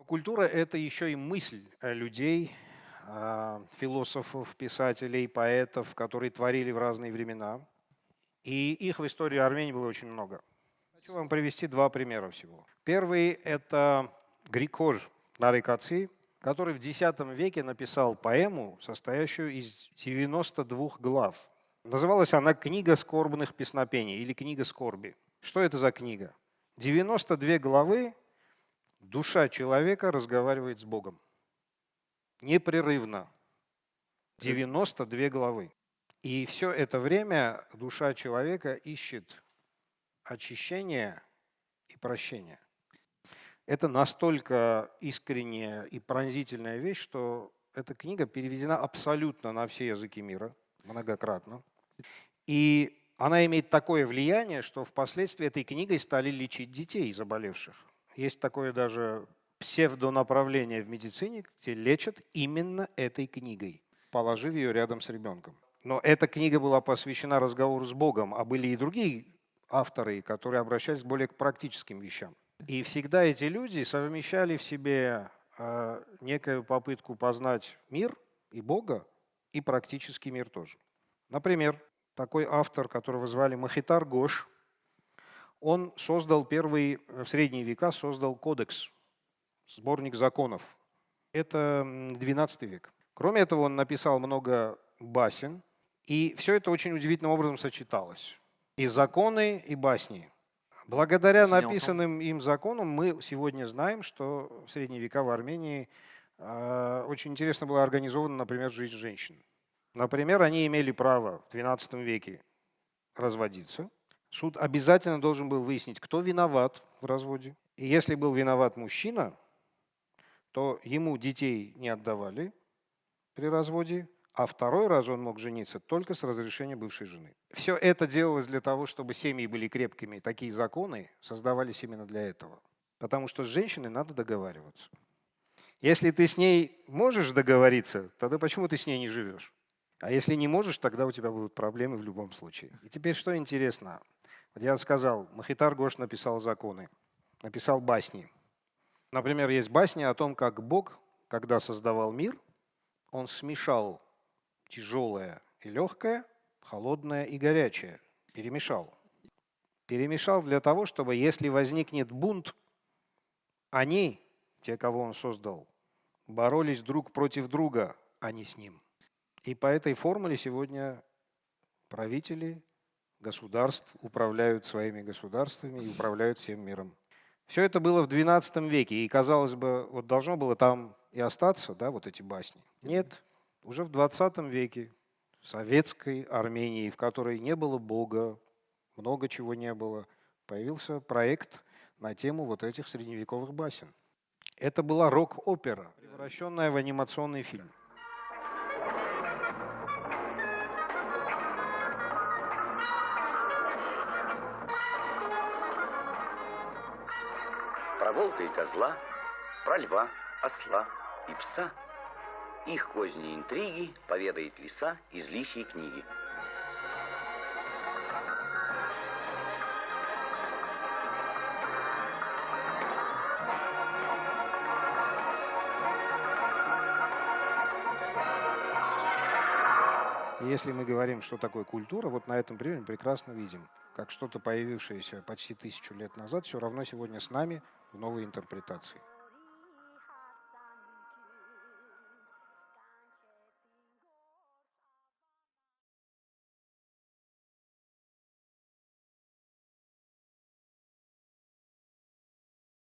Культура — это еще и мысль людей, философов, писателей, поэтов, которые творили в разные времена. И их в истории Армении было очень много. Хочу вам привести два примера всего. Первый — это Григор Нарикаци, который в X веке написал поэму, состоящую из 92 глав. Называлась она «Книга скорбных песнопений» или «Книга скорби». Что это за книга? 92 главы душа человека разговаривает с Богом. Непрерывно. 92 главы. И все это время душа человека ищет очищения и прощения. Это настолько искренняя и пронзительная вещь, что эта книга переведена абсолютно на все языки мира, многократно. И она имеет такое влияние, что впоследствии этой книгой стали лечить детей заболевших. Есть такое даже псевдонаправление в медицине, где лечат именно этой книгой, положив ее рядом с ребенком. Но эта книга была посвящена разговору с Богом, а были и другие авторы, которые обращались более к практическим вещам. И всегда эти люди совмещали в себе некую попытку познать мир и Бога, и практический мир тоже. Например, такой автор, которого звали Махитар Гош, он создал первый, в средние века создал кодекс, сборник законов. Это XII век. Кроме этого, он написал много басен, и все это очень удивительным образом сочеталось. И законы, и басни. Благодаря написанным им законам мы сегодня знаем, что в средние века в Армении очень интересно была организована, например, жизнь женщин. Например, они имели право в XII веке разводиться. Суд обязательно должен был выяснить, кто виноват в разводе. И если был виноват мужчина, то ему детей не отдавали при разводе, а второй раз он мог жениться только с разрешения бывшей жены. Все это делалось для того, чтобы семьи были крепкими. Такие законы создавались именно для этого. Потому что с женщиной надо договариваться. Если ты с ней можешь договориться, тогда почему ты с ней не живешь? А если не можешь, тогда у тебя будут проблемы в любом случае. И теперь что интересно? Вот я сказал, Махитар Гош написал законы, написал басни. Например, есть басни о том, как Бог, когда создавал мир, он смешал тяжелое и легкое, холодное и горячее. Перемешал. Перемешал для того, чтобы, если возникнет бунт, они, те, кого он создал, боролись друг против друга, а не с ним. И по этой формуле сегодня правители государств управляют своими государствами и управляют всем миром. Все это было в XII веке, и, казалось бы, вот должно было там и остаться, да, вот эти басни. Нет, уже в XX веке в советской Армении, в которой не было Бога, много чего не было, появился проект на тему вот этих средневековых басен. Это была рок-опера, превращенная в анимационный фильм. Про волка и козла, про льва, осла и пса. Их козни и интриги поведает лиса из лисьей книги. Если мы говорим, что такое культура, вот на этом примере прекрасно видим, как что-то, появившееся почти 1000 лет назад, все равно сегодня с нами в новой интерпретации.